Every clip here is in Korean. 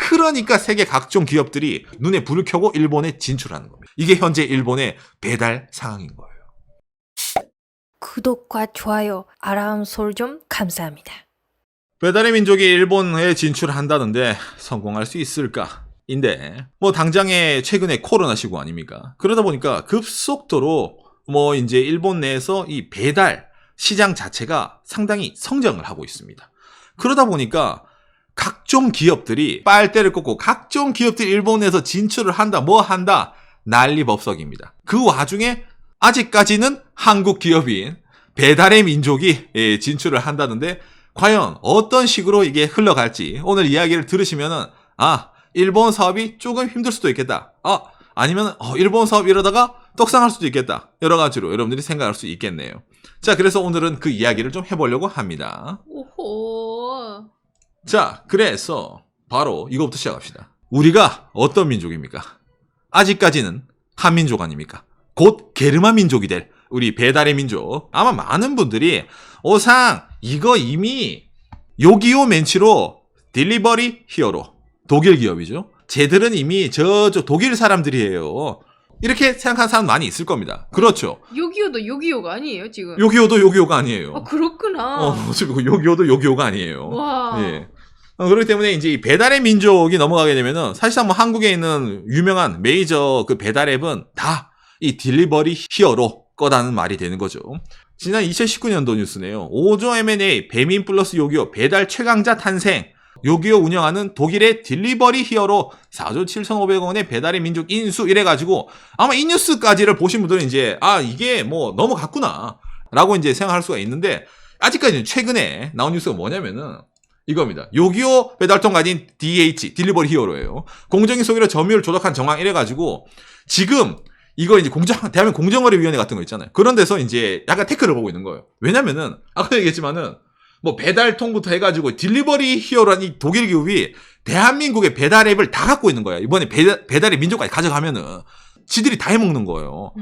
그러니까 세계 각종 기업들이 눈에 불을 켜고 일본에 진출하는 겁니다. 이게 현재 일본의 배달 상황인 거예요. 구독과 좋아요, 알람 설정 감사합니다. 배달의 민족이 일본에 진출한다는데 성공할 수 있을까? 인데 뭐 당장에 최근에 코로나 시국 아닙니까? 그러다 보니까 급속도로 뭐 이제 일본 내에서 이 배달 시장 자체가 상당히 성장을 하고 있습니다. 그러다 보니까 각종 기업들이 빨대를 꽂고 각종 기업들이 일본에서 진출을 한다 뭐 한다 난리법석입니다. 그 와중에 아직까지는 한국 기업인 배달의 민족이 진출을 한다는데 과연 어떤 식으로 이게 흘러갈지 오늘 이야기를 들으시면은 일본 사업이 조금 힘들 수도 있겠다. 아니면 일본 사업 이러다가 떡상할 수도 있겠다. 여러 가지로 여러분들이 생각할 수 있겠네요. 자, 그래서 오늘은 그 이야기를 좀 해보려고 합니다. 오호. 자, 그래서 바로 이거부터 시작합시다. 우리가 어떤 민족입니까? 아직까지는 한민족 아닙니까? 곧 게르만 민족이 될 우리 배달의 민족. 아마 많은 분들이 오상 이거 이미 요기요 멘치로 딜리버리 히어로 독일 기업이죠. 쟤들은 이미 저쪽 독일 사람들이에요. 이렇게 생각하는 사람 많이 있을 겁니다. 그렇죠. 요기요도 요기요가 아니에요 지금? 요기요도 요기요가 아니에요. 그렇구나. 요기요도 요기요가 아니에요. 와. 예. 그렇기 때문에 이제 이 배달의 민족이 넘어가게 되면은 사실상 뭐 한국에 있는 유명한 메이저 그 배달 앱은 다 이 딜리버리 히어로 거다는 말이 되는 거죠. 지난 2019년도 뉴스네요. 5조 M&A 배민 플러스 요기요 배달 최강자 탄생. 요기요 운영하는 독일의 딜리버리 히어로 4조 7,500원의 배달의 민족 인수 이래가지고 아마 이 뉴스까지를 보신 분들은 이제 이게 뭐 넘어갔구나 라고 이제 생각할 수가 있는데 아직까지는 최근에 나온 뉴스가 뭐냐면은 이겁니다. 요기요 배달통 가진 DH 딜리버리 히어로예요. 공정위 소기로 점유율 조작한 정황 이래가지고 지금 이거 이제 대한민국 공정거래위원회 같은 거 있잖아요. 그런 데서 이제 약간 태클을 보고 있는 거예요. 왜냐면은 아까 얘기했지만은 뭐 배달통부터 해가지고 딜리버리 히어로라는 이 독일 기업이 대한민국의 배달 앱을 다 갖고 있는 거야. 이번에 배달의 민족까지 가져가면은 지들이 다 해먹는 거예요.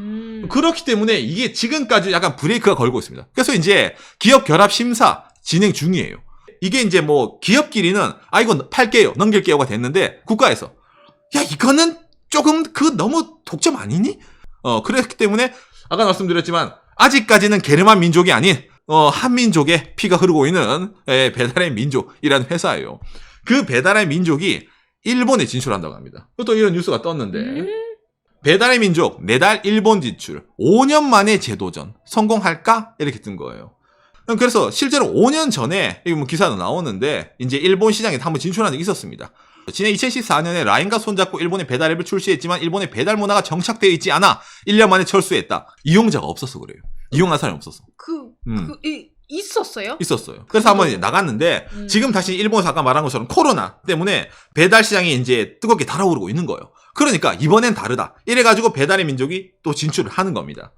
그렇기 때문에 이게 지금까지 약간 브레이크가 걸고 있습니다. 그래서 이제 기업 결합 심사 진행 중이에요. 이게 이제 뭐 기업끼리는 이거 팔게요, 넘길게요가 됐는데 국가에서 이거는 조금 너무 독점 아니니? 그랬기 때문에 아까 말씀드렸지만 아직까지는 게르만 민족이 아닌 한민족의 피가 흐르고 있는 배달의 민족이라는 회사예요. 그 배달의 민족이 일본에 진출한다고 합니다. 또 이런 뉴스가 떴는데 배달의 민족 내달 일본 진출 5년 만에 재도전 성공할까? 이렇게 뜬 거예요. 그래서 실제로 5년 전에 뭐 기사도 나오는데 이제 일본 시장에 한번 진출한 적이 있었습니다. 지난 2014년에 라인과 손잡고 일본의 배달 앱을 출시했지만 일본의 배달 문화가 정착되어 있지 않아 1년 만에 철수했다. 이용자가 없어서 그래요. 이용한 사람이 없었어. 있었어요? 있었어요. 그래서 한번 이제 나갔는데 지금 다시 일본에서 아까 말한 것처럼 코로나 때문에 배달 시장이 이제 뜨겁게 달아오르고 있는 거예요. 그러니까 이번엔 다르다. 이래가지고 배달의 민족이 또 진출을 하는 겁니다.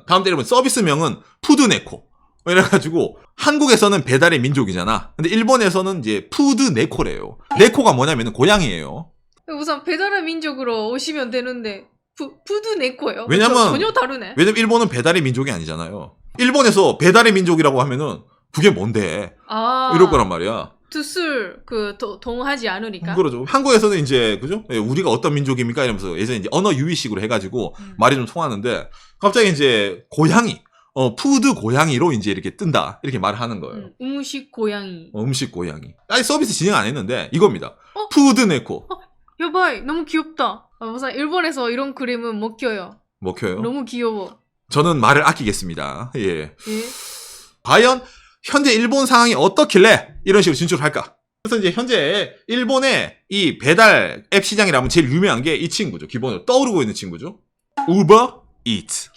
다음 때 여러분 서비스명은 푸드네코. 이래가지고 한국에서는 배달의 민족이잖아. 근데 일본에서는 이제 푸드네코래요. 네코가 뭐냐면 고양이에요. 우선 배달의 민족으로 오시면 되는데 푸드네코요? 왜냐면 전혀 다르네. 왜냐면 일본은 배달의 민족이 아니잖아요. 일본에서 배달의 민족이라고 하면은 그게 뭔데? 이럴 거란 말이야. 뜻을 동하지 않으니까. 그러죠. 한국에서는 이제 그죠? 우리가 어떤 민족입니까? 이러면서 예전에 이제 언어 유희식으로 해가지고 말이 좀 통하는데 갑자기 이제 고양이, 푸드 고양이로 이제 이렇게 뜬다 이렇게 말을 하는 거예요. 음식 고양이. 음식 고양이. 아니 서비스 진행 안 했는데 이겁니다. 푸드네코. 여봐이 너무 귀엽다. 우선 일본에서 이런 그림은 못 껴요. 먹혀요. 너무 귀여워. 저는 말을 아끼겠습니다. 예. 예? 과연 현재 일본 상황이 어떻길래 이런 식으로 진출할까? 그래서 이제 현재 일본의 이 배달 앱 시장이라면 제일 유명한 게 이 친구죠. 기본으로 떠오르고 있는 친구죠. 우버 이츠.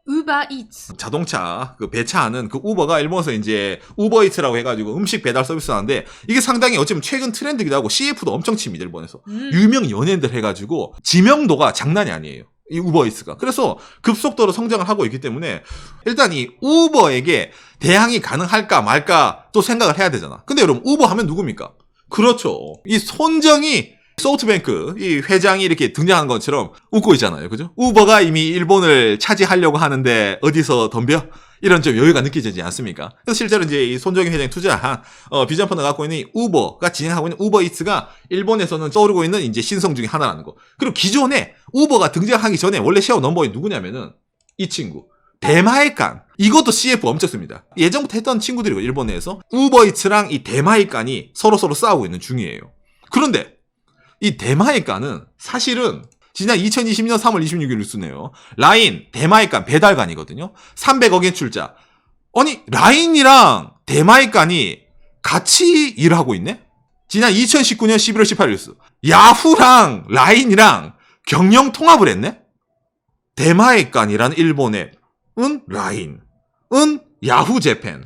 우버이츠. 자동차 그 배차하는 그 우버가 일본에서 이제 우버이츠라고 해가지고 음식 배달 서비스 하는데 이게 상당히 어쩌면 최근 트렌드기도 하고 CF도 엄청 칩니다. 일본에서 유명 연예인들 해가지고 지명도가 장난이 아니에요. 이 우버이츠가. 그래서 급속도로 성장을 하고 있기 때문에 일단 이 우버에게 대항이 가능할까 말까 또 생각을 해야 되잖아. 근데 여러분 우버 하면 누굽니까? 그렇죠. 이 손정이 소프트뱅크 이 회장이 이렇게 등장하는 것처럼 웃고 있잖아요. 그죠? 우버가 이미 일본을 차지하려고 하는데 어디서 덤벼? 이런 좀 여유가 느껴지지 않습니까? 그래서 실제로 이제 이 손정희 회장이 투자한 비전펀드 갖고 있는 이 우버가 진행하고 있는 우버이츠가 일본에서는 떠오르고 있는 이제 신성 중에 하나라는 거. 그리고 기존에 우버가 등장하기 전에 원래 쉐어 넘버원이 누구냐면은 이 친구 대마이칸. 이것도 CF 엄청 씁니다. 예전부터 했던 친구들이고 일본 내에서 우버이츠랑 이 대마이칸이 서로 싸우고 있는 중이에요. 그런데 이 대마이칸은 사실은 지난 2020년 3월 26일 뉴스네요. 라인, 대마이칸 배달관이거든요. 300억엔 출자. 아니 라인이랑 대마이칸이 같이 일하고 있네? 지난 2019년 11월 18일 뉴스. 야후랑 라인이랑 경영 통합을 했네? 대마이칸이라는 일본의 라인, 야후 재팬,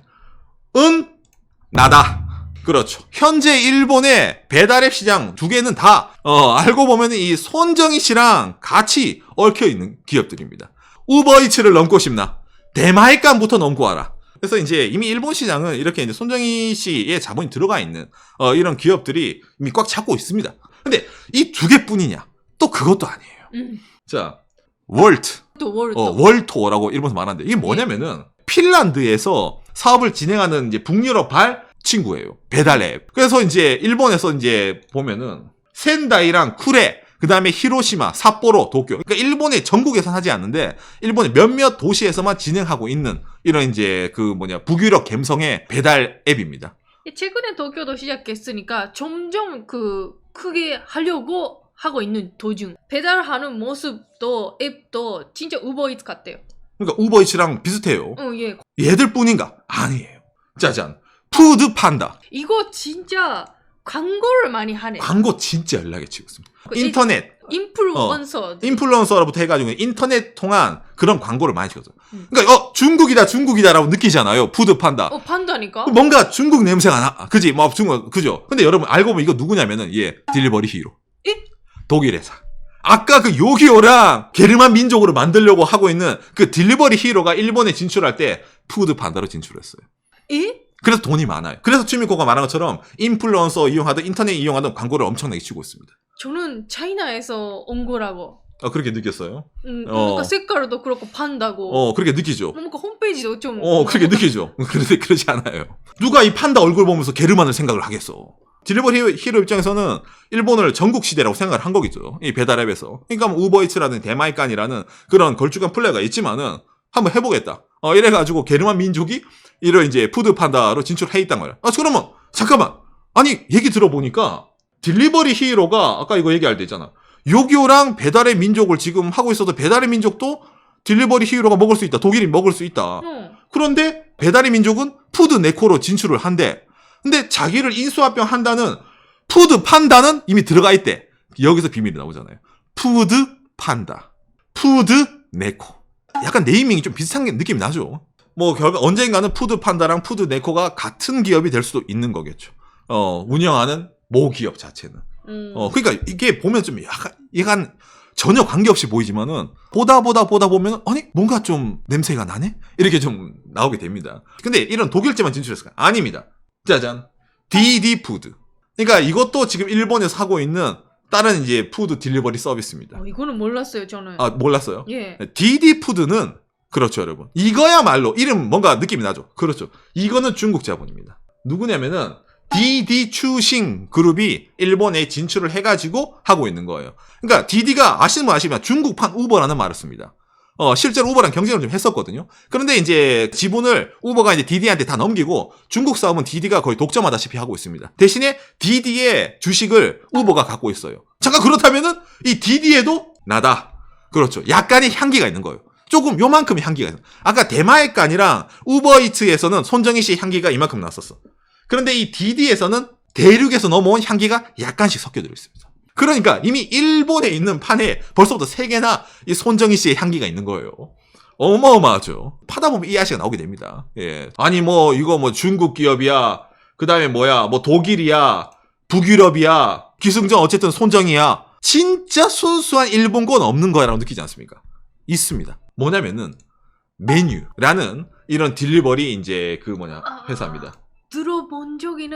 나다. 그렇죠. 현재 일본의 배달앱 시장 두 개는 다 알고 보면 이 손정희 씨랑 같이 얽혀 있는 기업들입니다. 우버이츠를 넘고 싶나? 대마이칸부터 넘고 와라. 그래서 이제 이미 일본 시장은 이렇게 이제 손정희 씨의 자본이 들어가 있는 이런 기업들이 이미 꽉 잡고 있습니다. 근데 이 두 개뿐이냐? 또 그것도 아니에요. 자, 월트. 또 월트. 월토라고 일본에서 말하는데 이게 뭐냐면은 핀란드에서 사업을 진행하는 이제 북유럽 발 친구예요. 배달 앱. 그래서 이제 일본에서 이제 보면은 센다이랑 쿠레, 그 다음에 히로시마, 삿포로, 도쿄. 그러니까 일본의 전국에서는 하지 않는데 일본의 몇몇 도시에서만 진행하고 있는 이런 이제 북유럽 갬성의 배달 앱입니다. 최근에 도쿄도 시작했으니까 점점 크게 하려고 하고 있는 도중 배달하는 모습도 앱도 진짜 우버이츠 같대요. 그러니까 우버이츠랑 비슷해요. 예. 얘들뿐인가? 아니에요. 짜잔. 푸드 판다. 이거 진짜 광고를 많이 하네. 광고 진짜 연락에 치고 있습니다. 인터넷. 인플루언서로부터 해가지고 인터넷 통한 그런 광고를 많이 찍었어요. 그러니까 중국이다라고 느끼잖아요. 푸드 판다. 판다니까? 뭔가 중국 냄새가 나. 그지? 중국, 그죠? 근데 여러분 알고 보면 이거 누구냐면은 딜리버리 히로. 예? 독일 회사. 아까 그 요기요랑 게르만 민족으로 만들려고 하고 있는 그 딜리버리 히로가 일본에 진출할 때 푸드 판다로 진출했어요. 예? 그래서 돈이 많아요. 그래서 취미코가 말한 것처럼 인플루언서 이용하든 인터넷 이용하든 광고를 엄청나게 치고 있습니다. 저는 차이나에서 온 거라고. 그렇게 느꼈어요? 뭔가 색깔도 그렇고 판다고. 그렇게 느끼죠? 뭔가 홈페이지도 좀. 그렇게 느끼죠? 그런데 그러지 않아요. 누가 이 판다 얼굴 보면서 게르만을 생각을 하겠어. 딜리버리 히로 입장에서는 일본을 전국 시대라고 생각을 한 거겠죠. 이 배달앱에서. 그러니까 뭐 우버이츠라든 대마이칸이라는 그런 걸쭉한 플레이가 있지만은 한번 해보겠다. 이래가지고 게르만 민족이 이런 이제 푸드 판다로 진출해 있단 말이야. 그러면 잠깐만. 아니 얘기 들어보니까 딜리버리 히로가 아까 이거 얘기할 때 있잖아. 요기요랑 배달의 민족을 지금 하고 있어도 배달의 민족도 딜리버리 히로가 먹을 수 있다. 독일이 먹을 수 있다. 그런데 배달의 민족은 푸드 네코로 진출을 한대. 근데 자기를 인수합병 한다는 푸드 판다는 이미 들어가 있대. 여기서 비밀이 나오잖아요. 푸드 판다. 푸드 네코. 약간 네이밍이 좀 비슷한 느낌이 나죠. 뭐 결국 언젠가는 푸드 판다랑 푸드 네코가 같은 기업이 될 수도 있는 거겠죠. 운영하는 모 기업 자체는. 그러니까 이게 보면 좀 약간 전혀 관계없이 보이지만은 보다 보면 아니 뭔가 좀 냄새가 나네? 이렇게 좀 나오게 됩니다. 근데 이런 독일제만 진출했을까요? 아닙니다. 짜잔. DD 푸드. 그러니까 이것도 지금 일본에서 하고 있는 다른 이제 푸드 딜리버리 서비스입니다. 이거는 몰랐어요, 저는. 몰랐어요? 예. DD 푸드는 그렇죠, 여러분. 이거야말로 이름 뭔가 느낌이 나죠. 그렇죠. 이거는 중국 자본입니다. 누구냐면은 DD 추싱 그룹이 일본에 진출을 해가지고 하고 있는 거예요. 그러니까 DD가 아시는 분 아시면 중국판 우버라는 말을 씁니다. 실제로 우버랑 경쟁을 좀 했었거든요. 그런데 이제 지분을 우버가 이제 DD한테 다 넘기고 중국 사업은 DD가 거의 독점하다시피 하고 있습니다. 대신에 DD의 주식을 우버가 갖고 있어요. 잠깐 그렇다면은 이 DD에도 나다. 그렇죠. 약간의 향기가 있는 거예요. 조금 요만큼의 향기가 있어요. 아까 대마이칸이랑 우버이츠에서는 손정희 씨 향기가 이만큼 났었어. 그런데 이 DD에서는 대륙에서 넘어온 향기가 약간씩 섞여 들어 있습니다. 그러니까 이미 일본에 있는 판에 벌써부터 3개나 이 손정희 씨의 향기가 있는 거예요. 어마어마하죠. 파다 보면 이 아시가 나오게 됩니다. 예. 아니 뭐 이거 뭐 중국 기업이야. 그다음에 뭐야? 뭐 독일이야. 북유럽이야. 기승전 어쨌든 손정희야. 진짜 순수한 일본권 없는 거야라고 느끼지 않습니까? 있습니다. 뭐냐면은 메뉴라는 이런 딜리버리 이제 회사입니다. 들어본 적이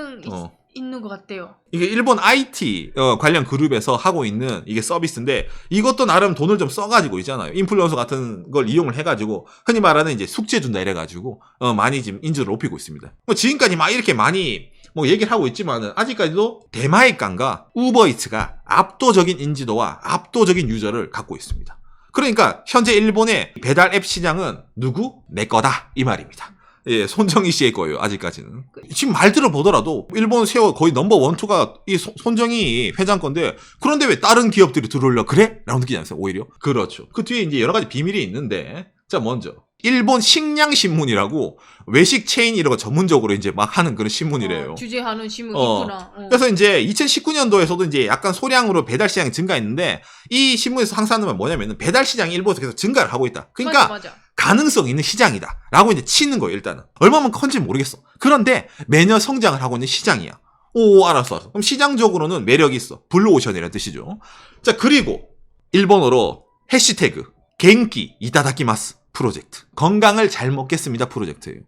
있는 것 같아요. 이게 일본 IT 관련 그룹에서 하고 있는 이게 서비스인데 이것도 나름 돈을 좀 써가지고 있잖아요. 인플루언서 같은 걸 이용을 해가지고 흔히 말하는 이제 숙제 준다 이래가지고 많이 지금 인지를 높이고 있습니다. 뭐 지금까지 막 이렇게 많이 뭐 얘기를 하고 있지만은 아직까지도 대마이칸과 우버이츠가 압도적인 인지도와 압도적인 유저를 갖고 있습니다. 그러니까 현재 일본의 배달 앱 시장은 누구? 내 거다 이 말입니다. 예, 손정희 씨의 거예요, 아직까지는. 지금 말 들어보더라도, 일본 세워 거의 넘버 1, 2가 이 손정희 회장 건데, 그런데 왜 다른 기업들이 들어오려 그래? 라고 느끼지 않으세요, 오히려? 그렇죠. 그 뒤에 이제 여러 가지 비밀이 있는데, 자, 먼저. 일본 식량신문이라고 외식 체인 이런 거 전문적으로 이제 막 하는 그런 신문이래요. 규제하는 신문이 있구나. 그래서 이제 2019년도에서도 이제 약간 소량으로 배달 시장이 증가했는데, 이 신문에서 항상 하는 말 뭐냐면은 배달 시장이 일본에서 계속 증가를 하고 있다. 그러니까, 맞아. 가능성 있는 시장이다. 라고 이제 치는 거예요, 일단은. 얼마만 큰지 모르겠어. 그런데 매년 성장을 하고 있는 시장이야. 오, 알았어. 그럼 시장적으로는 매력이 있어. 블루오션이라는 뜻이죠. 자, 그리고 일본어로 해시태그 겐키 이타다키마스 프로젝트. 건강을 잘 먹겠습니다 프로젝트예요.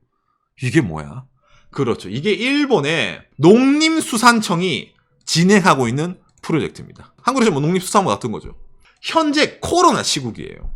이게 뭐야? 그렇죠. 이게 일본의 농림수산청이 진행하고 있는 프로젝트입니다. 한국에서 뭐 농림수산부 같은 거죠. 현재 코로나 시국이에요.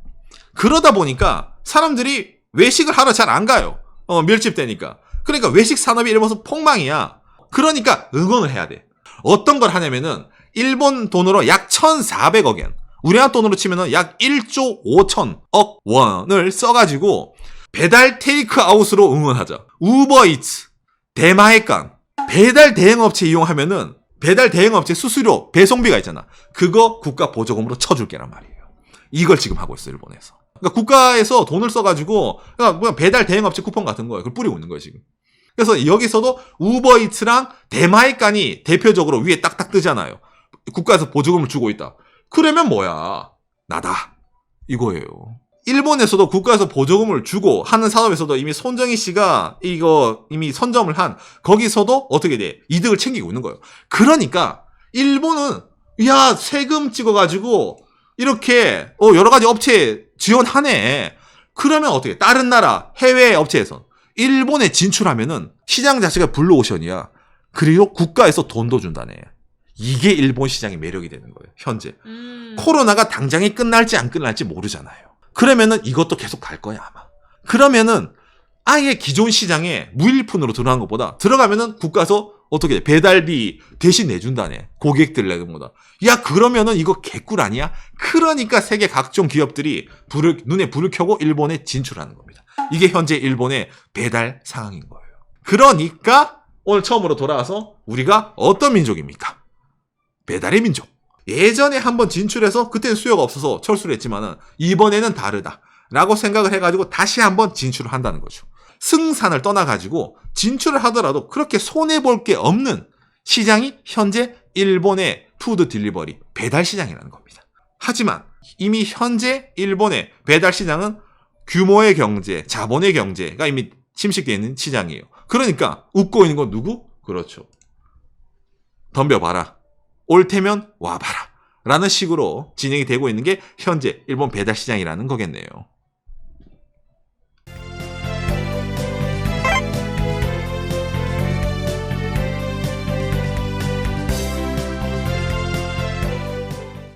그러다 보니까 사람들이 외식을 하러 잘 안 가요. 밀집되니까. 그러니까 외식 산업이 일본에서 폭망이야. 그러니까 응원을 해야 돼. 어떤 걸 하냐면은 일본 돈으로 약 1,400억 엔, 우리나라 돈으로 치면은 약 1조 5천억 원을 써가지고 배달 테이크아웃으로 응원하자. 우버이츠, 대마에칸, 배달 대행업체 이용하면은 배달 대행업체 수수료, 배송비가 있잖아. 그거 국가 보조금으로 쳐줄게란 말이에요. 이걸 지금 하고 있어, 일본에서. 그러니까 국가에서 돈을 써가지고, 그냥 배달 대행업체 쿠폰 같은 거예요. 그걸 뿌리고 있는 거예요, 지금. 그래서 여기서도 우버이츠랑 대마이칸이 대표적으로 위에 딱딱 뜨잖아요. 국가에서 보조금을 주고 있다. 그러면 뭐야? 나다. 이거예요. 일본에서도 국가에서 보조금을 주고 하는 산업에서도 이미 손정희 씨가 이거 이미 선점을 한 거기서도 어떻게 돼? 이득을 챙기고 있는 거예요. 그러니까 일본은 야, 세금 찍어가지고 이렇게 여러 가지 업체에 지원하네. 그러면 어떻게? 다른 나라 해외 업체에서 일본에 진출하면은 시장 자체가 블루오션이야. 그리고 국가에서 돈도 준다네. 이게 일본 시장의 매력이 되는 거예요. 현재. 코로나가 당장에 끝날지 안 끝날지 모르잖아요. 그러면은 이것도 계속 갈 거야 아마. 그러면은 아예 기존 시장에 무일푼으로 들어간 것보다 들어가면은 국가에서 어떻게 돼? 배달비 대신 내준다네. 고객들 내는보다. 야, 그러면은 이거 개꿀 아니야? 그러니까 세계 각종 기업들이 눈에 불을 켜고 일본에 진출하는 겁니다. 이게 현재 일본의 배달 상황인 거예요. 그러니까 오늘 처음으로 돌아와서 우리가 어떤 민족입니까? 배달의 민족. 예전에 한번 진출해서 그때는 수요가 없어서 철수를 했지만은 이번에는 다르다. 라고 생각을 해가지고 다시 한번 진출을 한다는 거죠. 승산을 떠나가지고 진출을 하더라도 그렇게 손해볼 게 없는 시장이 현재 일본의 푸드 딜리버리 배달 시장이라는 겁니다. 하지만 이미 현재 일본의 배달 시장은 규모의 경제, 자본의 경제가 이미 침식되어 있는 시장이에요. 그러니까 웃고 있는 건 누구? 그렇죠. 덤벼봐라. 올 테면 와봐라. 라는 식으로 진행이 되고 있는 게 현재 일본 배달 시장이라는 거겠네요.